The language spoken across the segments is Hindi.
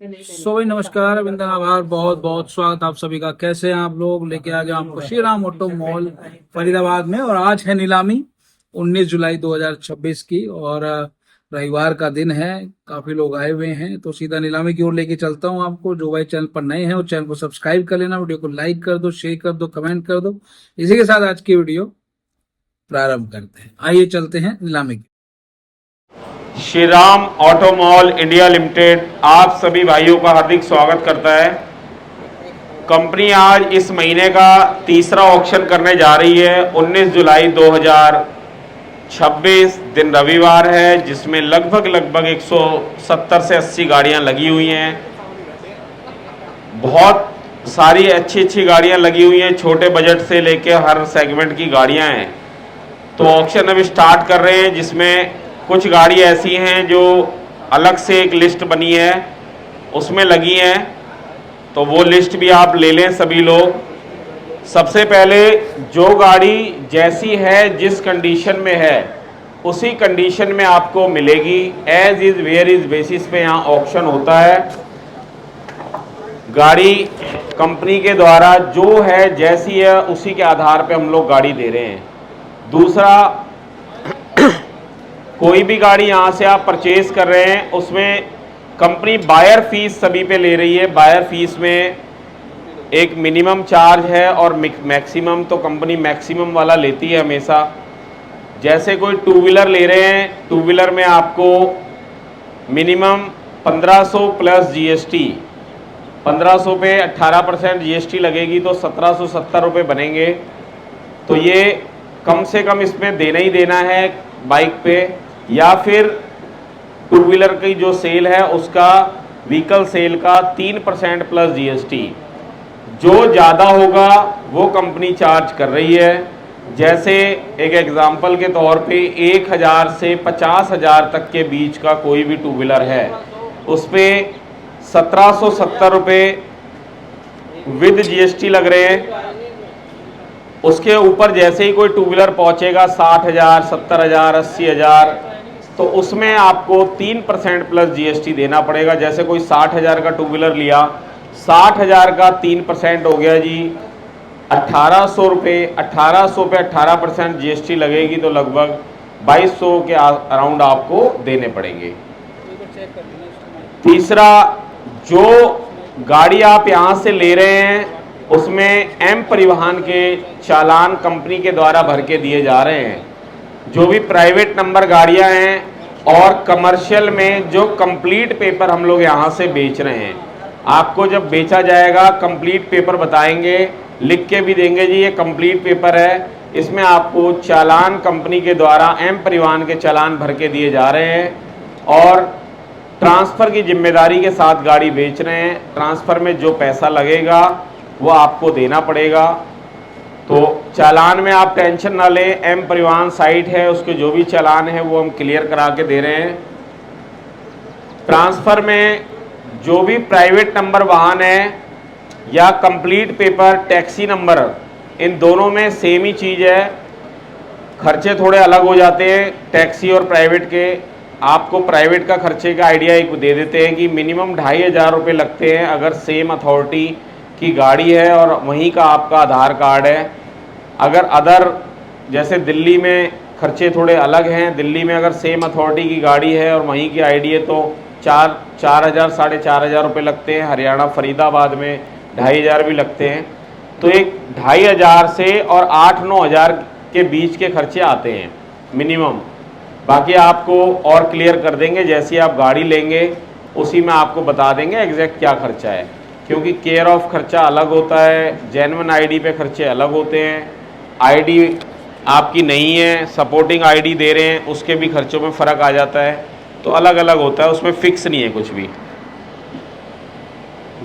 भाई नमस्कार, अभिनंदन, आभार, बहुत बहुत स्वागत आप सभी का। कैसे हैं आप लोग? लेके आ गए आपको श्री राम ऑटो मॉल फरीदाबाद में। और आज है नीलामी 19 जुलाई 2026 की, और रविवार का दिन है। काफी लोग आए हुए हैं, तो सीधा नीलामी की ओर लेके चलता हूं आपको। जो भाई चैनल पर नए हैं वो चैनल को सब्सक्राइब कर लेना, वीडियो को लाइक कर दो, शेयर कर दो, कमेंट कर दो। इसी के साथ आज की वीडियो प्रारंभ करते हैं। आइए चलते हैं नीलामी की। Shri Ram auto mall India limited आप सभी भाइयों का हार्दिक स्वागत करता है। कंपनी आज इस महीने का तीसरा ऑक्शन करने जा रही है। 19 जुलाई 2026 दिन रविवार है, जिसमें लगभग 170 से 80 गाड़ियां लगी हुई हैं। बहुत सारी अच्छी गाड़ियां लगी हुई हैं, छोटे बजट से लेके हर सेगमेंट की गाड़ियां हैं। तो ऑक्शन अभी स्टार्ट कर रहे हैं, जिसमें कुछ गाड़ी ऐसी हैं जो अलग से एक लिस्ट बनी है उसमें लगी हैं, तो वो लिस्ट भी आप ले लें सभी लोग। सबसे पहले जो गाड़ी जैसी है, जिस कंडीशन में है, उसी कंडीशन में आपको मिलेगी। As is where is basis पे यहाँ ऑक्शन होता है। गाड़ी कंपनी के द्वारा जो है, जैसी है, उसी के आधार पे हम लोग गाड़ी दे रहे हैं। दूसरा, कोई भी गाड़ी यहाँ से आप परचेज कर रहे हैं, उसमें कंपनी बायर फीस सभी पे ले रही है। बायर फीस में एक मिनिमम चार्ज है और मैक्सिमम, तो कंपनी मैक्सिमम वाला लेती है हमेशा। जैसे कोई टू व्हीलर ले रहे हैं, टू व्हीलर में आपको मिनिमम 1500 प्लस जीएसटी, 1500 पे 18% जीएसटी लगेगी, तो 1770 रुपये बनेंगे। तो ये कम से कम इसमें देना ही देना है बाइक पे। या फिर टू व्हीलर की जो सेल है उसका, व्हीकल सेल का 3% प्लस जीएसटी, जो ज़्यादा होगा वो कंपनी चार्ज कर रही है। जैसे एक एग्जांपल के तौर पे 1000 से 50,000 तक के बीच का कोई भी टू व्हीलर है, उस पर 1770 रुपये विद जीएसटी लग रहे हैं। उसके ऊपर जैसे ही कोई टू व्हीलर पहुंचेगा 60,000, 70,000, 80,000, तो उसमें आपको 3% प्लस जीएसटी देना पड़ेगा। जैसे कोई 60,000 का टू व्हीलर लिया, 60,000 का 3% हो गया जी 1800 रुपये। 1800 पे 18% जीएसटी लगेगी, तो लगभग 2200 के अराउंड आपको देने पड़ेंगे। तीसरा, जो गाड़ी आप यहाँ से ले रहे हैं, उसमें एम परिवहन के चालान कंपनी के द्वारा भर के दिए जा रहे हैं। जो भी प्राइवेट नंबर गाड़ियां हैं और कमर्शियल में जो कंप्लीट पेपर हम लोग यहाँ से बेच रहे हैं, आपको जब बेचा जाएगा कंप्लीट पेपर बताएंगे, लिख के भी देंगे जी ये कंप्लीट पेपर है। इसमें आपको चालान कंपनी के द्वारा एम परिवहन के चालान भर के दिए जा रहे हैं। और ट्रांसफ़र की जिम्मेदारी के साथ गाड़ी बेच रहे हैं। ट्रांसफ़र में जो पैसा लगेगा वो आपको देना पड़ेगा। तो चालान में आप टेंशन ना लें, एम परिवहन साइट है, उसके जो भी चालान है वो हम क्लियर करा के दे रहे हैं। ट्रांसफ़र में जो भी प्राइवेट नंबर वाहन है या कंप्लीट पेपर टैक्सी नंबर, इन दोनों में सेम ही चीज़ है। खर्चे थोड़े अलग हो जाते हैं टैक्सी और प्राइवेट के। आपको प्राइवेट का खर्चे का आइडिया एक दे देते हैं कि मिनिमम 2500 रुपये लगते हैं अगर सेम अथॉरिटी की गाड़ी है और वहीं का आपका आधार कार्ड है। अगर अदर, जैसे दिल्ली में खर्चे थोड़े अलग हैं। दिल्ली में अगर सेम अथॉरिटी की गाड़ी है और वहीं की आईडी है, तो 4,000 4,500 रुपये लगते हैं। हरियाणा फरीदाबाद में 2,500 भी लगते हैं। तो एक 2,500 से और 8-9 हज़ार के बीच के खर्चे आते हैं मिनिमम। बाकी आपको और क्लियर कर देंगे, जैसे आप गाड़ी लेंगे उसी में आपको बता देंगे एग्जैक्ट क्या खर्चा है। क्योंकि केयर ऑफ खर्चा अलग होता है, जेन्युइन आईडी पे खर्चे अलग होते हैं। आईडी आपकी नहीं है, सपोर्टिंग आईडी दे रहे हैं, उसके भी खर्चों में फ़र्क आ जाता है। तो अलग अलग होता है, उसमें फिक्स नहीं है कुछ भी।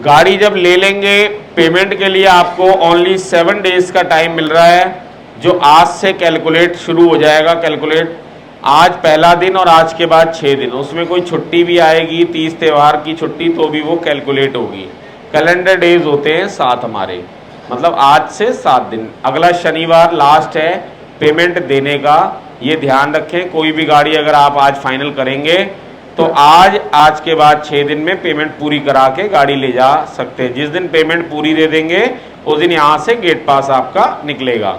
गाड़ी जब ले लेंगे, पेमेंट के लिए आपको ओनली 7 डेज़ का टाइम मिल रहा है, जो आज से कैलकुलेट शुरू हो जाएगा। कैलकुलेट आज पहला दिन और आज के बाद 6 दिन, उसमें कोई छुट्टी भी आएगी, 30 त्यौहार की छुट्टी, तो भी वो कैलकुलेट होगी। कैलेंडर डेज होते हैं 7 हमारे, मतलब आज से 7 दिन। अगला शनिवार लास्ट है पेमेंट देने का, ये ध्यान रखें। कोई भी गाड़ी अगर आप आज फाइनल करेंगे तो आज के बाद 6 दिन में पेमेंट पूरी करा के गाड़ी ले जा सकते हैं। जिस दिन पेमेंट पूरी दे देंगे उस दिन यहाँ से गेट पास आपका निकलेगा।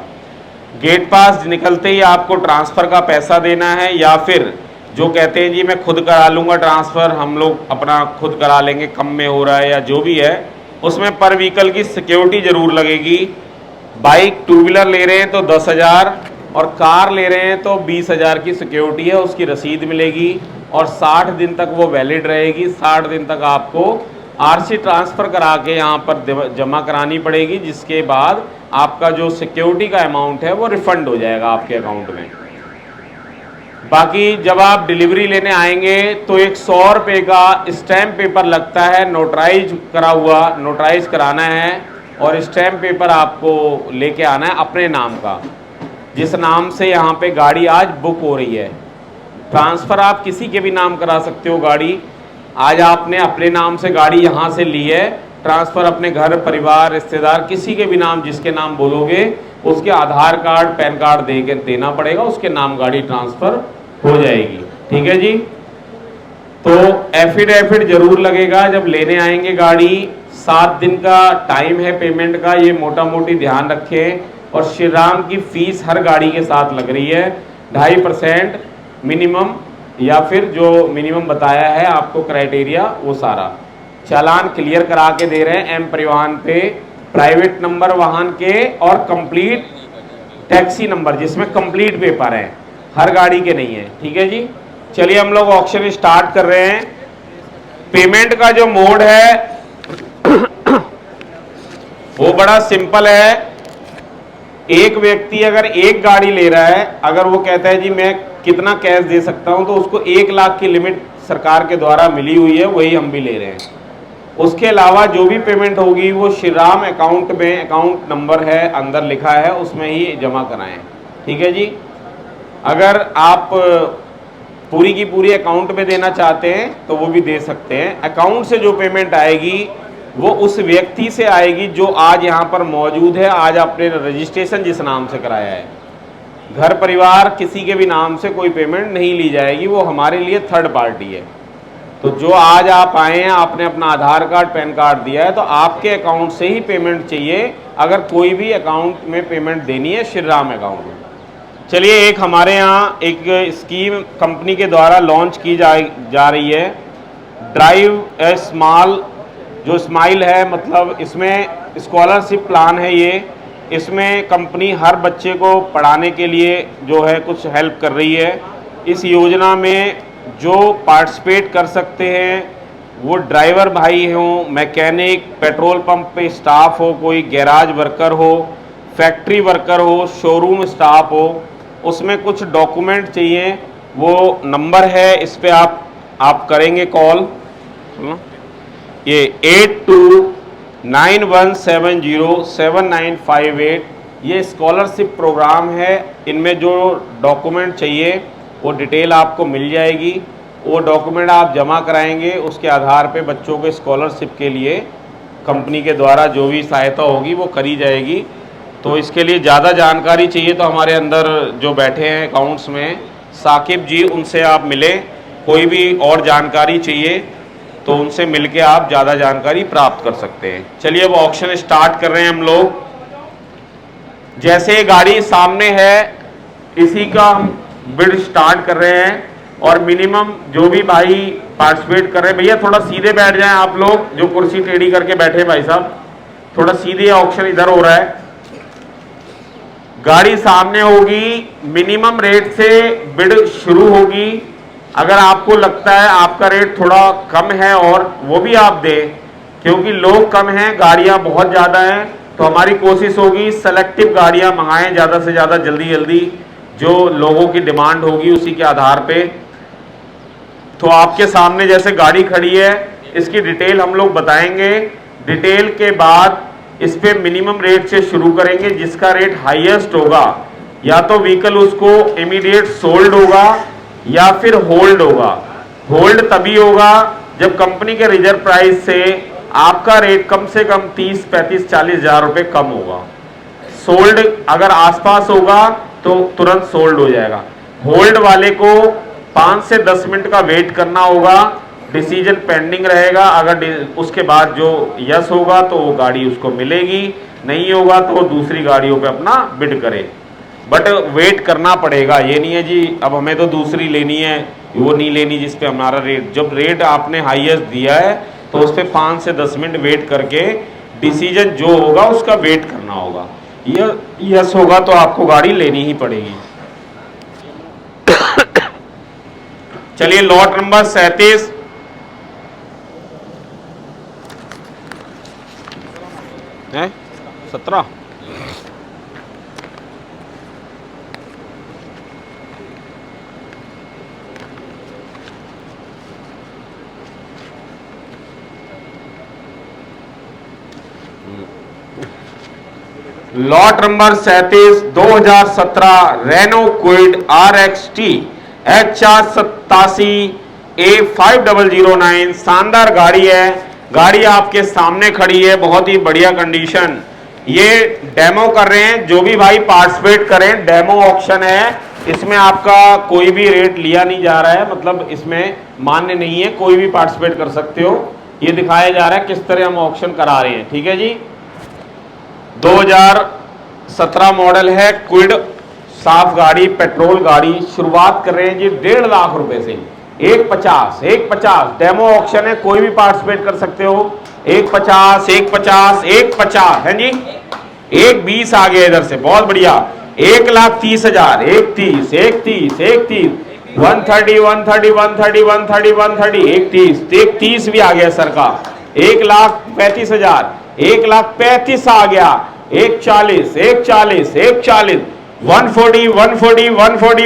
गेट पास निकलते ही आपको ट्रांसफ़र का पैसा देना है, या फिर जो कहते हैं जी मैं खुद करा लूँगा ट्रांसफ़र, हम लोग अपना खुद करा लेंगे, कम में हो रहा है या जो भी है, उसमें पर व्हीकल की सिक्योरिटी ज़रूर लगेगी। बाइक टू व्हीलर ले रहे हैं तो 10,000 और कार ले रहे हैं तो 20,000 की सिक्योरिटी है, उसकी रसीद मिलेगी और 60 दिन तक वो वैलिड रहेगी। 60 दिन तक आपको आरसी ट्रांसफ़र करा के यहाँ पर जमा करानी पड़ेगी, जिसके बाद आपका जो सिक्योरिटी का अमाउंट है वो रिफ़ंड हो जाएगा आपके अकाउंट में। बाकी जब आप डिलीवरी लेने आएंगे तो एक 100 रुपये का स्टैम्प पेपर लगता है, नोटराइज करा हुआ, नोटराइज कराना है और स्टैम्प पेपर आपको लेके आना है अपने नाम का, जिस नाम से यहाँ पे गाड़ी आज बुक हो रही है। ट्रांसफ़र आप किसी के भी नाम करा सकते हो गाड़ी। आज आपने अपने नाम से गाड़ी यहाँ से ली है, ट्रांसफ़र अपने घर परिवार रिश्तेदार किसी के भी नाम, जिसके नाम बोलोगे उसके आधार कार्ड पैन कार्ड देना पड़ेगा, उसके नाम गाड़ी ट्रांसफ़र हो जाएगी। ठीक है जी। तो एफिडेविट जरूर लगेगा जब लेने आएंगे गाड़ी। 7 दिन का टाइम है पेमेंट का, ये मोटा मोटी ध्यान रखें। और श्री राम की फीस हर गाड़ी के साथ लग रही है 2.5% मिनिमम, या फिर जो मिनिमम बताया है आपको क्राइटेरिया वो सारा। चालान क्लियर करा के दे रहे हैं एम परिवहन पे, प्राइवेट नंबर वाहन के और कंप्लीट टैक्सी नंबर, जिसमें कंप्लीट पेपर है, हर गाड़ी के नहीं है। ठीक है जी। चलिए हम लोग ऑक्शन स्टार्ट कर रहे हैं। पेमेंट का जो मोड है वो बड़ा सिंपल है। एक व्यक्ति अगर एक गाड़ी ले रहा है, अगर वो कहता है जी मैं कितना कैश दे सकता हूं, तो उसको 1 लाख की लिमिट सरकार के द्वारा मिली हुई है, वही हम भी ले रहे हैं। उसके अलावा जो भी पेमेंट होगी वो श्री राम अकाउंट में, अकाउंट नंबर है अंदर लिखा है, उसमें ही जमा कराएं। ठीक है जी। अगर आप पूरी की पूरी अकाउंट में देना चाहते हैं तो वो भी दे सकते हैं। अकाउंट से जो पेमेंट आएगी वो उस व्यक्ति से आएगी जो आज यहाँ पर मौजूद है, आज आपने रजिस्ट्रेशन जिस नाम से कराया है। घर परिवार किसी के भी नाम से कोई पेमेंट नहीं ली जाएगी, वो हमारे लिए थर्ड पार्टी है। तो जो आज आप आए हैं, आपने अपना आधार कार्ड पैन कार्ड दिया है, तो आपके अकाउंट से ही पेमेंट चाहिए, अगर कोई भी अकाउंट में पेमेंट देनी है श्री राम अकाउंट में। चलिए, एक हमारे यहाँ एक स्कीम कंपनी के द्वारा लॉन्च की जा रही है, ड्राइव ए स्मॉल, जो स्माइल है, मतलब इसमें स्कॉलरशिप प्लान है ये। इसमें कंपनी हर बच्चे को पढ़ाने के लिए जो है कुछ हेल्प कर रही है। इस योजना में जो पार्टिसिपेट कर सकते हैं वो ड्राइवर भाई हों, मैकेनिक, पेट्रोल पंप पे स्टाफ हो, कोई गैराज वर्कर हो, फैक्ट्री वर्कर हो, शोरूम स्टाफ हो। उसमें कुछ डॉक्यूमेंट चाहिए, वो नंबर है, इस पे आप करेंगे कॉल, ये 8291707958। ये स्कॉलरशिप प्रोग्राम है। इनमें जो डॉक्यूमेंट चाहिए वो डिटेल आपको मिल जाएगी। वो डॉक्यूमेंट आप जमा कराएंगे, उसके आधार पे बच्चों के स्कॉलरशिप के लिए कंपनी के द्वारा जो भी सहायता होगी वो करी जाएगी। तो इसके लिए ज़्यादा जानकारी चाहिए तो हमारे अंदर जो बैठे हैं अकाउंट्स में साकिब जी, उनसे आप मिलें। कोई भी और जानकारी चाहिए तो उनसे मिलके आप ज़्यादा जानकारी प्राप्त कर सकते हैं। चलिए अब ऑक्शन स्टार्ट कर रहे हैं हम लोग। जैसे गाड़ी सामने है इसी का हम बिड स्टार्ट कर रहे हैं, और मिनिमम जो भी भाई पार्टिसिपेट कर रहे हैं, भैया थोड़ा सीधे बैठ जाएं आप लोग, जो कुर्सी टेढ़ी करके बैठे भाई साहब, थोड़ा सीधे, ऑक्शन इधर हो रहा है। गाड़ी सामने होगी, मिनिमम रेट से बिड शुरू होगी। अगर आपको लगता है आपका रेट थोड़ा कम है और वो भी आप दें, क्योंकि लोग कम हैं, गाड़ियां बहुत ज़्यादा हैं, तो हमारी कोशिश होगी सेलेक्टिव गाड़ियां मंगाएं ज़्यादा से ज़्यादा, जल्दी जल्दी, जो लोगों की डिमांड होगी उसी के आधार पे। तो आपके सामने जैसे गाड़ी खड़ी है, इसकी डिटेल हम लोग बताएंगे। डिटेल के बाद इस पे मिनिमम रेट से शुरू करेंगे। जिसका रेट हाईएस्ट होगा या तो व्हीकल उसको इमीडिएट सोल्ड होगा या फिर होल्ड होगा। होल्ड तभी होगा जब कंपनी के रिजर्व प्राइस से आपका रेट कम से कम 30, 35, 40 हज़ार रुपये कम होगा। सोल्ड अगर आसपास होगा तो तुरंत सोल्ड हो जाएगा। होल्ड वाले को 5 से 10 मिनट का वेट करना होगा, डिसीजन पेंडिंग रहेगा। अगर उसके बाद जो यस होगा तो वो गाड़ी उसको मिलेगी, नहीं होगा तो वो दूसरी गाड़ियों पे अपना बिड करे। बट वेट करना पड़ेगा, ये नहीं है जी अब हमें तो दूसरी लेनी है, वो नहीं लेनी जिस पे हमारा रेट, जब रेट आपने हाईएस्ट दिया है तो उस पर 5 से 10 मिनट वेट करके डिसीजन जो होगा उसका वेट करना होगा। यस होगा तो आपको गाड़ी लेनी ही पड़ेगी। चलिए लॉट नंबर 37 है 17 lot number 37 2017 Renault Kwid RXT HR87 A5009 शानदार गाड़ी है। गाड़ी आपके सामने खड़ी है, बहुत ही बढ़िया कंडीशन। ये डेमो कर रहे हैं, जो भी भाई पार्टिसिपेट करें, डेमो ऑक्शन है, इसमें आपका कोई भी रेट लिया नहीं जा रहा है, मतलब इसमें मान्य नहीं है, कोई भी पार्टिसिपेट कर सकते हो। ये दिखाया जा रहा है किस तरह हम ऑक्शन करा रहे हैं, ठीक है जी। 2017 मॉडल है क्विड, साफ गाड़ी, पेट्रोल गाड़ी। शुरुआत कर रहे हैं जी 1.5 लाख रुपए से। 150 डेमो ऑक्शन है, कोई भी पार्टिसिपेट कर सकते हो। 150 है जी। 120 आ गया इधर से, बहुत बढ़िया। 1,30,000 130 130 भी आ गया सर का। 1,35,000 1,35,000 आ गया। 140 140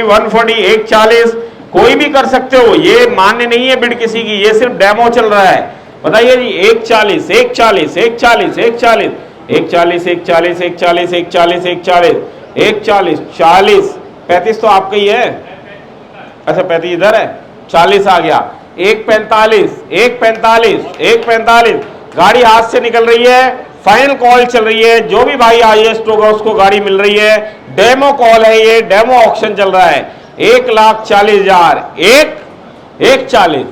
140 कोई भी कर सकते हो, ये मान्य नहीं है बिड किसी की, ये सिर्फ डेमो चल रहा है। बताइए जी 140 35 तो आपका ही है। अच्छा 35 इधर है, 40 आ गया। 145 गाड़ी हाथ से निकल रही है, फाइनल कॉल चल रही है, जो भी भाई हाईएस्ट होगा उसको गाड़ी मिल रही है। डेमो कॉल है, ये डेमो ऑक्शन चल रहा है। 1,40,000 140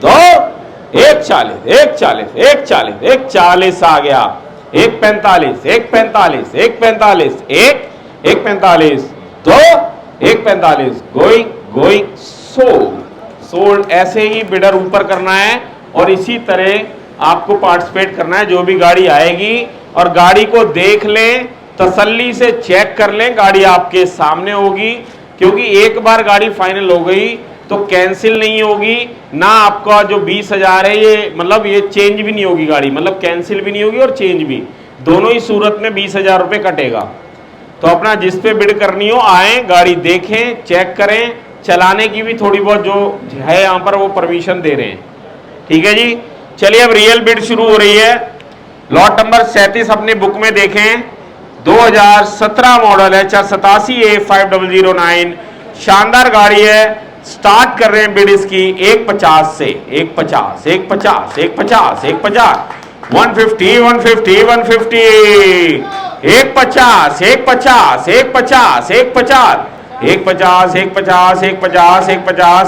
दो 140 आ गया। 145 दो 145 गोइंग सोल्ड। ऐसे ही बिडर ऊपर करना है और इसी तरह आपको पार्टिसिपेट करना है। जो भी गाड़ी आएगी और गाड़ी को देख लें, तसल्ली से चेक कर लें, गाड़ी आपके सामने होगी, क्योंकि एक बार गाड़ी फाइनल हो गई तो कैंसिल नहीं होगी ना। आपका जो 20,000 है ये मतलब ये चेंज भी नहीं होगी गाड़ी, मतलब कैंसिल भी नहीं होगी और चेंज भी, दोनों ही सूरत में 20,000 रुपये कटेगा। तो अपना जिस पे बिड करनी हो आए, गाड़ी देखें, चेक करें, चलाने की भी थोड़ी बहुत जो है यहाँ पर वो परमिशन दे रहे हैं, ठीक है जी। चलिए अब रियल बिड शुरू हो रही है। लॉट नंबर 37 अपने बुक में देखें, 2017 मॉडल है, 87 A5009 शानदार गाड़ी है। स्टार्ट कर रहे हैं बिड इसकी 150 से। 150 150 150 150 150 150 150 150 150 150 150 150 150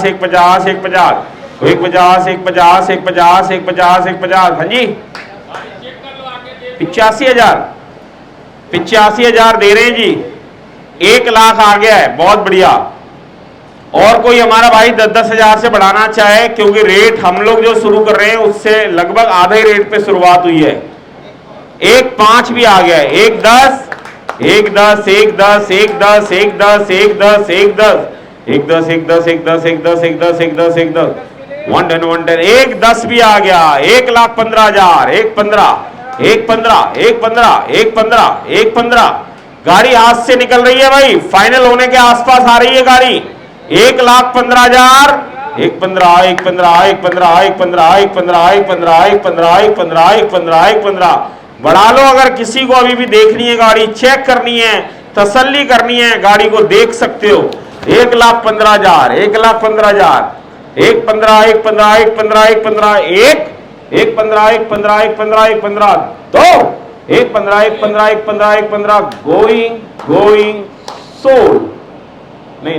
150 150 150 150 150 हाँ जी 85,000 दे रहे हैं जी। 1 लाख आ गया है, बहुत बढ़िया। और कोई हमारा भाई 10,000 से बढ़ाना चाहे, क्योंकि रेट हम लोग जो शुरू कर रहे हैं उससे लगभग आधे ही रेट पे शुरुआत हुई है। 1,5 भी आ गया है। 1,10 1,10 1,10 1,10 1,10 1,10 1,10 1,10 1,10 भी आ गया। 1,15,000 1,15 गाड़ी हाथ से निकल रही है भाई, फाइनल होने के आसपास आ रही है गाड़ी। 1,15,000 1,15 बढ़ा लो। अगर किसी को अभी भी देखनी है गाड़ी, चेक करनी है, तसल्ली करनी है, गाड़ी को देख सकते हो। 1,15,000 1,15,000 गोइंग सोल्ड। नहीं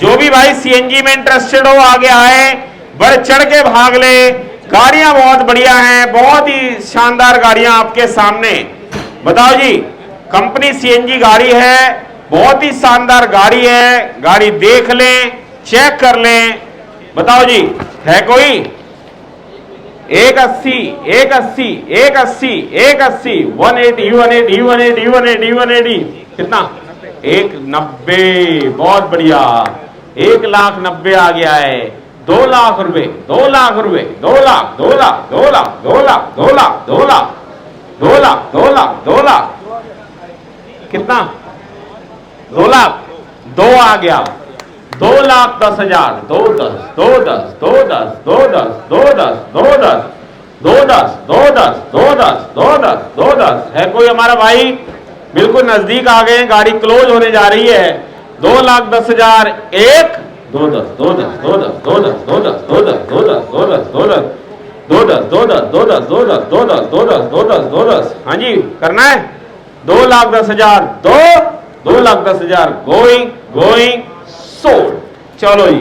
जो भी भाई सीएनजी में इंटरेस्टेड हो आगे आए, बढ़ चढ़ के भाग ले। गाड़ियां बहुत बढ़िया हैं, बहुत ही शानदार गाड़ियां आपके सामने। बताओ जी, कंपनी सीएनजी गाड़ी है, बहुत ही शानदार गाड़ी है। गाड़ी देख लें, चेक कर लें। बताओ जी, है कोई? 180 180 180 180 180 180 180 180 180 कितना? 190। बहुत बढ़िया, 1,90,000 आ गया है। 2 लाख रुपए, 2 लाख रुपए, 2 लाख, 2 लाख, 2 लाख, 2 लाख, 2 लाख, 2 लाख, 2 लाख, 2 लाख, 2 लाख, कितना? 2 लाख, 2 आ गया। 2,10,000, 2,10, 2,10, 2,10, 2,10, 2,10, 2,10, 2,10, 2,10, 2,10, 2,10, 2,10 है कोई हमारा भाई? बिल्कुल नजदीक आ गए, गाड़ी क्लोज होने जा रही है। 2,10,000, 1, 2,10, 2,10, 2,10, 2,10, 2,10, 2,10, 2,10, 2,10, 2,10, 2,10, 2,10, 2,10, 2,10, 2,10, 2,10, 2,10, 2,10। हाँ जी, करना है। 2,10,000, 2,10,000 गोइंग गोइंग सोल्ड। चलो जी।